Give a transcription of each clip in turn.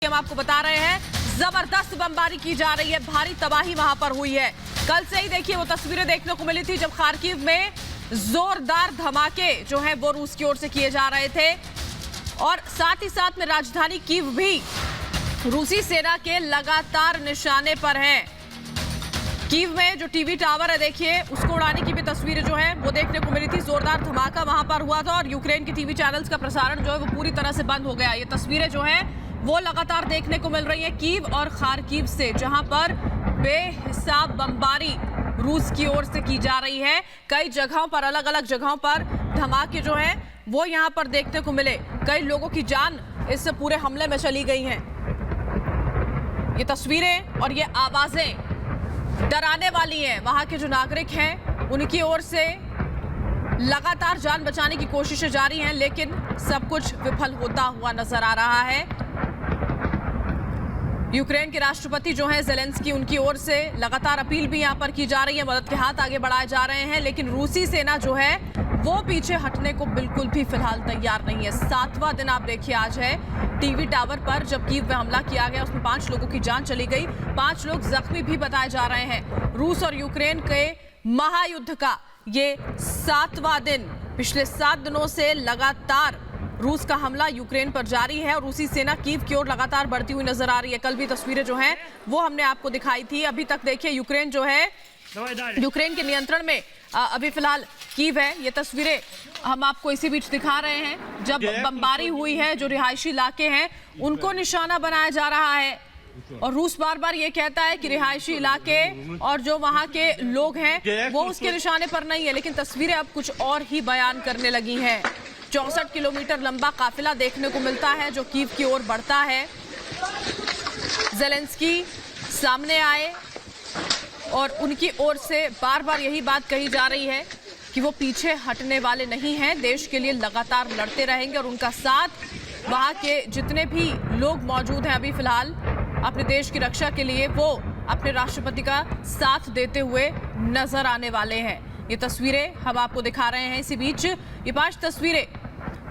हम आपको बता रहे हैं जबरदस्त बमबारी की जा रही है, भारी तबाही वहां पर हुई है। कल से ही देखिए वो तस्वीरें देखने को मिली थी जब खार्किव में जोरदार धमाके जो है वो रूस की ओर से किए जा रहे थे और साथ ही साथ में राजधानी कीव भी रूसी सेना के लगातार निशाने पर है। कीव में जो टीवी टावर है देखिए उसको उड़ाने की भी तस्वीरें जो है वो देखने को मिली थी। जोरदार धमाका वहां पर हुआ था और यूक्रेन की टीवी चैनल्स का प्रसारण जो है वो पूरी तरह से बंद हो गया। ये तस्वीरें जो है वो लगातार देखने को मिल रही है कीव और खार्किव से, जहां पर बेहिसाब बमबारी रूस की ओर से की जा रही है। कई जगहों पर, अलग अलग जगहों पर धमाके जो हैं वो यहां पर देखने को मिले। कई लोगों की जान इस पूरे हमले में चली गई हैं। ये तस्वीरें और ये आवाजें डराने वाली हैं। वहां के जो नागरिक हैं उनकी ओर से लगातार जान बचाने की कोशिशें जारी हैं, लेकिन सब कुछ विफल होता हुआ नजर आ रहा है। यूक्रेन के राष्ट्रपति जो हैं ज़ेलेंस्की, उनकी ओर से लगातार अपील भी यहां पर की जा रही है, मदद के हाथ आगे बढ़ाए जा रहे हैं, लेकिन रूसी सेना जो है वो पीछे हटने को बिल्कुल भी फिलहाल तैयार नहीं है। 7वां दिन आप देखिए आज है। टीवी टावर पर जब कीव में हमला किया गया उसमें 5 लोगों की जान चली गई, 5 लोग जख्मी भी बताए जा रहे हैं। रूस और यूक्रेन के महायुद्ध का ये 7वां दिन, पिछले 7 दिनों से लगातार रूस का हमला यूक्रेन पर जारी है और रूसी सेना कीव की ओर लगातार बढ़ती हुई नजर आ रही है। कल भी तस्वीरें जो हैं वो हमने आपको दिखाई थी। अभी तक देखिए यूक्रेन जो है, यूक्रेन के नियंत्रण में अभी फिलहाल कीव है। ये तस्वीरें हम आपको इसी बीच दिखा रहे हैं जब बमबारी हुई है। जो रिहायशी इलाके हैं उनको निशाना बनाया जा रहा है और रूस बार बार ये कहता है कि रिहायशी इलाके और जो वहां के लोग हैं वो उसके निशाने पर नहीं है, लेकिन तस्वीरें अब कुछ और ही बयान करने लगी हैं। 64 किलोमीटर लंबा काफिला देखने को मिलता है जो कीव की ओर बढ़ता है। ज़ेलेंस्की सामने आए और उनकी ओर से बार बार यही बात कही जा रही है कि वो पीछे हटने वाले नहीं हैं, देश के लिए लगातार लड़ते रहेंगे और उनका साथ वहां के जितने भी लोग मौजूद हैं अभी फिलहाल अपने देश की रक्षा के लिए, वो अपने राष्ट्रपति का साथ देते हुए नजर आने वाले हैं। ये तस्वीरें हम आपको दिखा रहे हैं। इसी बीच ये 5 तस्वीरें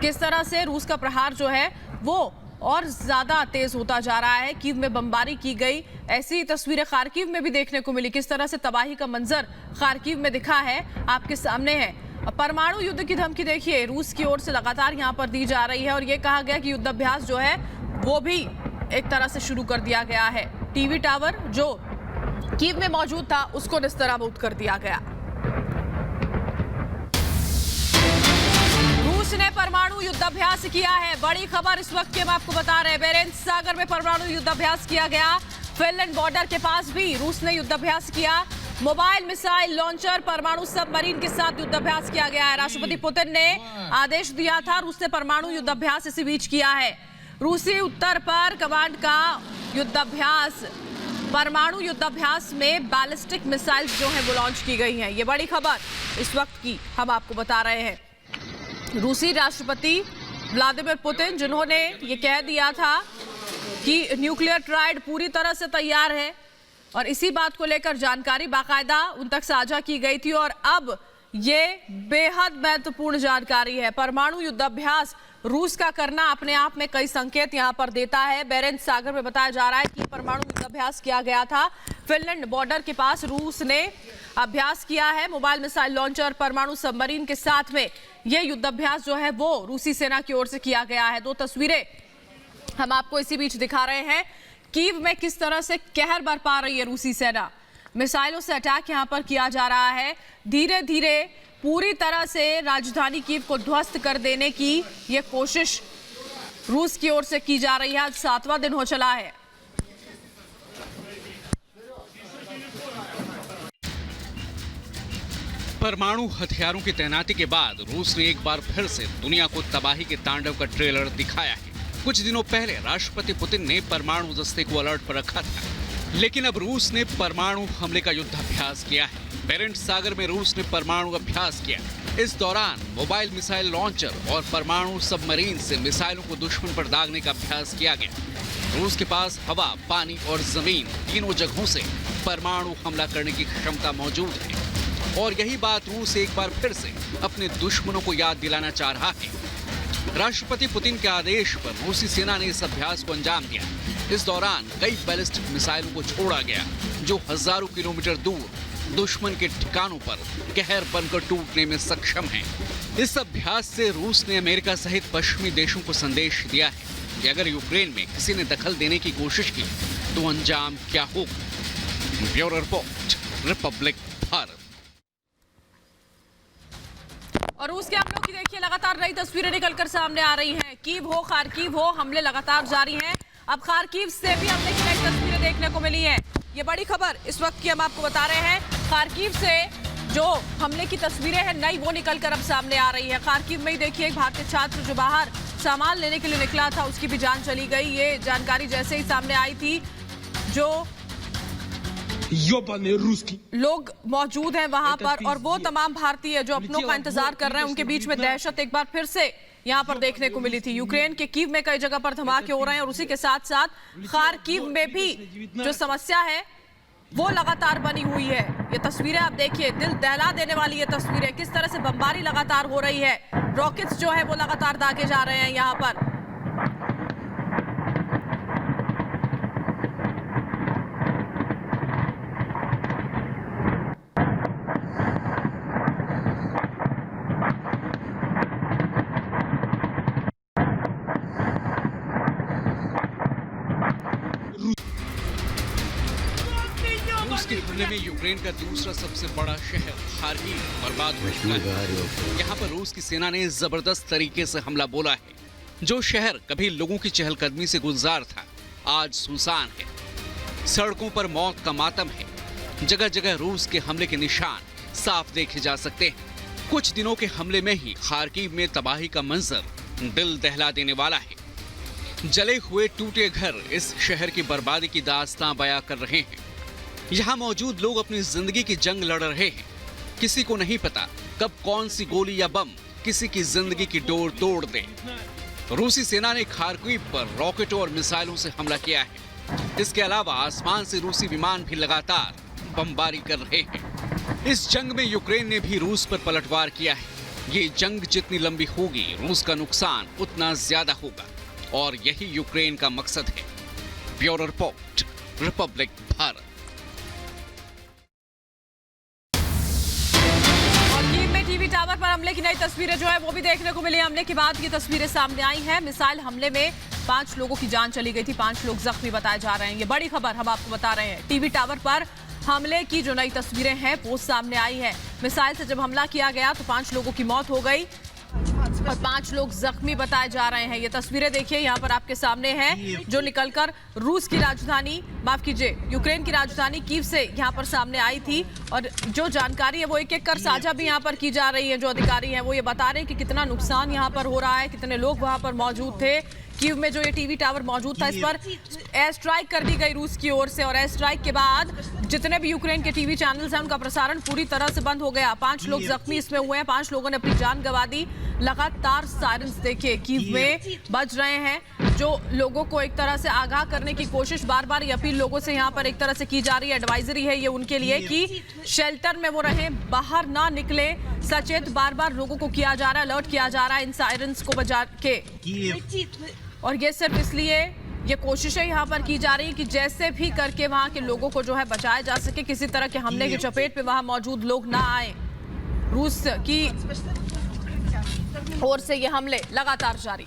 किस तरह से रूस का प्रहार जो है वो और ज्यादा तेज होता जा रहा है। कीव में बमबारी की गई, ऐसी तस्वीरें खार्किव में भी देखने को मिली। किस तरह से तबाही का मंजर खार्किव में दिखा है आपके सामने है। परमाणु युद्ध की धमकी देखिए रूस की ओर से लगातार यहाँ पर दी जा रही है और ये कहा गया कि युद्धाभ्यास जो है वो भी एक तरह से शुरू कर दिया गया है। टीवी टावर जो कीव में मौजूद था उसको निस्तराबूद कर दिया गया। रूस ने परमाणु युद्धाभ्यास किया है। बड़ी खबर इस वक्त की हम आपको बता रहे हैं। बेरेंट्स सागर में परमाणु युद्धाभ्यास किया गया। फिनलैंड बॉर्डर के पास भी रूस ने युद्धाभ्यास किया। मोबाइल मिसाइल लॉन्चर, परमाणु सबमरीन के साथ युद्धाभ्यास किया गया है। राष्ट्रपति पुतिन ने आदेश दिया था, रूस ने परमाणु युद्धाभ्यास इसी बीच किया है। रूसी उत्तर पर कमांड का युद्धाभ्यास, परमाणु युद्धाभ्यास में बैलिस्टिक मिसाइल्स जो है वो लॉन्च की गई हैं। ये बड़ी खबर इस वक्त की हम आपको बता रहे हैं। रूसी राष्ट्रपति व्लादिमीर पुतिन जिन्होंने ये कह दिया था कि न्यूक्लियर ट्रायड पूरी तरह से तैयार है और इसी बात को लेकर जानकारी बाकायदा उन तक साझा की गई थी और अब ये बेहद महत्वपूर्ण जानकारी है। परमाणु युद्धाभ्यास रूस का करना अपने आप में कई संकेत यहां पर देता है। बेरेंट्स सागर में बताया जा रहा है कि परमाणु युद्धाभ्यास किया गया था। फिनलैंड बॉर्डर के पास रूस ने अभ्यास किया है। मोबाइल मिसाइल लॉन्चर, परमाणु सबमरीन के साथ में यह युद्धाभ्यास जो है वो रूसी सेना की ओर से किया गया है। 2 तस्वीरें हम आपको इसी बीच दिखा रहे हैं। कीव में किस तरह से कहर बरपा रही है रूसी सेना। मिसाइलों से अटैक यहां पर किया जा रहा है। धीरे धीरे पूरी तरह से राजधानी कीव को ध्वस्त कर देने की यह कोशिश रूस की ओर से की जा रही है। आज 7वां दिन हो चला है। परमाणु हथियारों की तैनाती के बाद रूस ने एक बार फिर से दुनिया को तबाही के तांडव का ट्रेलर दिखाया है। कुछ दिनों पहले राष्ट्रपति पुतिन ने परमाणु दस्ते को अलर्ट पर रखा था, लेकिन अब रूस ने परमाणु हमले का युद्धाभ्यास किया है। बेरेंट्स सागर में रूस ने परमाणु अभ्यास किया। इस दौरान मोबाइल मिसाइल लॉन्चर और परमाणु सबमरीन से मिसाइलों को दुश्मन पर दागने का अभ्यास किया गया। रूस के पास हवा, पानी और जमीन तीनों जगहों से परमाणु हमला करने की क्षमता मौजूद है और यही बात रूस एक बार फिर से अपने दुश्मनों को याद दिलाना चाह रहा है। राष्ट्रपति पुतिन के आदेश पर रूसी सेना ने इस अभ्यास को अंजाम दिया। इस दौरान कई बैलिस्टिक मिसाइलों को छोड़ा गया जो हजारों किलोमीटर दूर दुश्मन के ठिकानों पर कहर बनकर टूटने में सक्षम हैं। इस अभ्यास से रूस ने अमेरिका सहित पश्चिमी देशों को संदेश दिया है कि अगर यूक्रेन में किसी ने दखल देने की कोशिश की तो अंजाम क्या होगा। Bureau report, Republic Bharat. और रूस के हमलों की देखिए लगातार नई तस्वीरें निकलकर सामने आ रही हैं। कीव हो, खार्किव हो, हमले लगातार जारी हैं। अब खार्किव से भी हमले की नई तस्वीरें देखने को मिली हैं। ये बड़ी खबर इस वक्त की हम आपको बता रहे हैं। खार्किव से जो हमले की तस्वीरें हैं नई, वो निकलकर अब सामने आ रही है। खार्किव में ही देखिए एक भारतीय छात्र जो बाहर सामान लेने के लिए निकला था, उसकी भी जान चली गई। ये जानकारी जैसे ही सामने आई थी, जो लोग मौजूद हैं वहां पर और वो तमाम भारतीय जो अपनों का इंतजार कर रहे हैं, उनके बीच में दहशत एक बार फिर से यहाँ पर देखने को मिली थी। यूक्रेन के कीव में कई जगह पर धमाके हो रहे हैं और उसी के साथ साथ खार्किव में भी जो समस्या है वो लगातार बनी हुई है। ये तस्वीरें आप देखिए, दिल दहला देने वाली ये तस्वीरें, किस तरह से बमबारी लगातार हो रही है। रॉकेट्स जो है वो लगातार दागे जा रहे हैं यहाँ पर। रूस के हमले में यूक्रेन का दूसरा सबसे बड़ा शहर खार्किव बर्बाद हो चुका है। यहाँ पर रूस की सेना ने जबरदस्त तरीके से हमला बोला है। जो शहर कभी लोगों की चहलकदमी से गुलजार था, आज सुनसान है। सड़कों पर मौत का मातम है। जगह जगह रूस के हमले के निशान साफ देखे जा सकते हैं। कुछ दिनों के हमले में ही खार्किव में तबाही का मंजर दिल दहला देने वाला है। जले हुए टूटे घर इस शहर की बर्बादी की दास्तां बयां कर रहे हैं। यहाँ मौजूद लोग अपनी जिंदगी की जंग लड़ रहे हैं। किसी को नहीं पता कब कौन सी गोली या बम किसी की जिंदगी की डोर तोड़ दे। रूसी सेना ने खार्किव पर रॉकेटों और मिसाइलों से हमला किया है। इसके अलावा आसमान से रूसी विमान भी लगातार बमबारी कर रहे हैं। इस जंग में यूक्रेन ने भी रूस पर पलटवार किया है। ये जंग जितनी लंबी होगी, रूस का नुकसान उतना ज्यादा होगा और यही यूक्रेन का मकसद है। Bureau report, Republic Bharat. TV tower पर हमले की नई तस्वीरें जो है वो भी देखने को मिली। हमले के बाद ये तस्वीरें सामने आई हैं। मिसाइल हमले में 5 लोगों की जान चली गई थी, 5 लोग जख्मी बताए जा रहे हैं। ये बड़ी खबर हम आपको बता रहे हैं। टीवी टावर पर हमले की जो नई तस्वीरें हैं वो सामने आई है। मिसाइल से जब हमला किया गया तो 5 लोगों की मौत हो गई और 5 लोग जख्मी बताए जा रहे हैं। ये तस्वीरें देखिए यहाँ पर आपके सामने हैं, जो निकलकर रूस की राजधानी, माफ कीजिए, यूक्रेन की राजधानी कीव से यहाँ पर सामने आई थी। और जो जानकारी है वो एक एक कर साझा भी यहाँ पर की जा रही है। जो अधिकारी हैं वो ये बता रहे हैं कि कितना नुकसान यहाँ पर हो रहा है, कितने लोग वहाँ पर मौजूद थे। कीव में जो ये टीवी टावर मौजूद था, इस पर एयर स्ट्राइक कर दी गई रूस की ओर से और एयर स्ट्राइक के बाद जितने भी यूक्रेन के टीवी चैनल्स हैं उनका प्रसारण पूरी तरह से बंद हो गया। 5 लोग जख्मी इसमें हुए हैं, 5 लोगों ने अपनी जान गंवा दी। लगातार सायरन्स देखिए कीव में बज रहे हैं, जो लोगों को एक तरह से आगाह करने की कोशिश, बार बार ये अपील लोगों से यहाँ पर एक तरह से की जा रही है। एडवाइजरी है ये उनके लिए कि शेल्टर में वो रहें, बाहर ना निकले। सचेत बार बार लोगों को किया जा रहा है, अलर्ट किया जा रहा है इन सायरन्स को बजा के। और ये सिर्फ इसलिए ये कोशिशें यहाँ पर की जा रही है कि जैसे भी करके वहाँ के लोगों को जो है बचाया जा सके, किसी तरह के हमले की चपेट पे वहाँ मौजूद लोग ना आए। रूस की ओर से ये हमले लगातार जारी।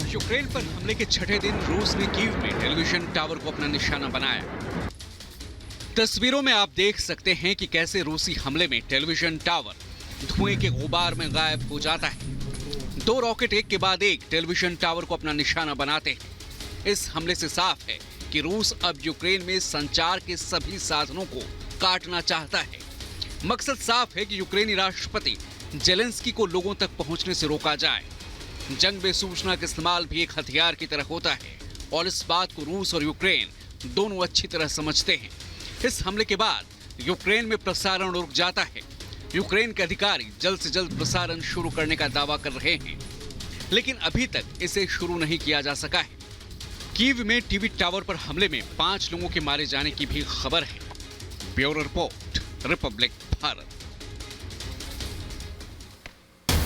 यूक्रेन पर हमले के 6ठे दिन रूस ने कीव में टेलीविजन टावर को अपना निशाना बनाया। तस्वीरों में आप देख सकते हैं कि कैसे रूसी हमले में टेलीविजन टावर धुएं के गुबार में गायब हो जाता है। 2 रॉकेट एक के बाद एक टेलीविजन टावर को अपना निशाना बनाते हैं। इस हमले से साफ है कि रूस अब यूक्रेन में संचार के सभी साधनों को काटना चाहता है। मकसद साफ है कि यूक्रेनी राष्ट्रपति जेलेंस्की को लोगों तक पहुंचने से रोका जाए। जंग में सूचना का इस्तेमाल भी एक हथियार की तरह होता है और इस बात को रूस और यूक्रेन दोनों अच्छी तरह समझते हैं। इस हमले के बाद यूक्रेन में प्रसारण रुक जाता है। यूक्रेन के अधिकारी जल्द से जल्द प्रसारण शुरू करने का दावा कर रहे हैं, लेकिन अभी तक इसे शुरू नहीं किया जा सका है। कीव में टीवी टावर पर हमले में 5 लोगों के मारे जाने की भी खबर है। Bureau report, Republic Bharat.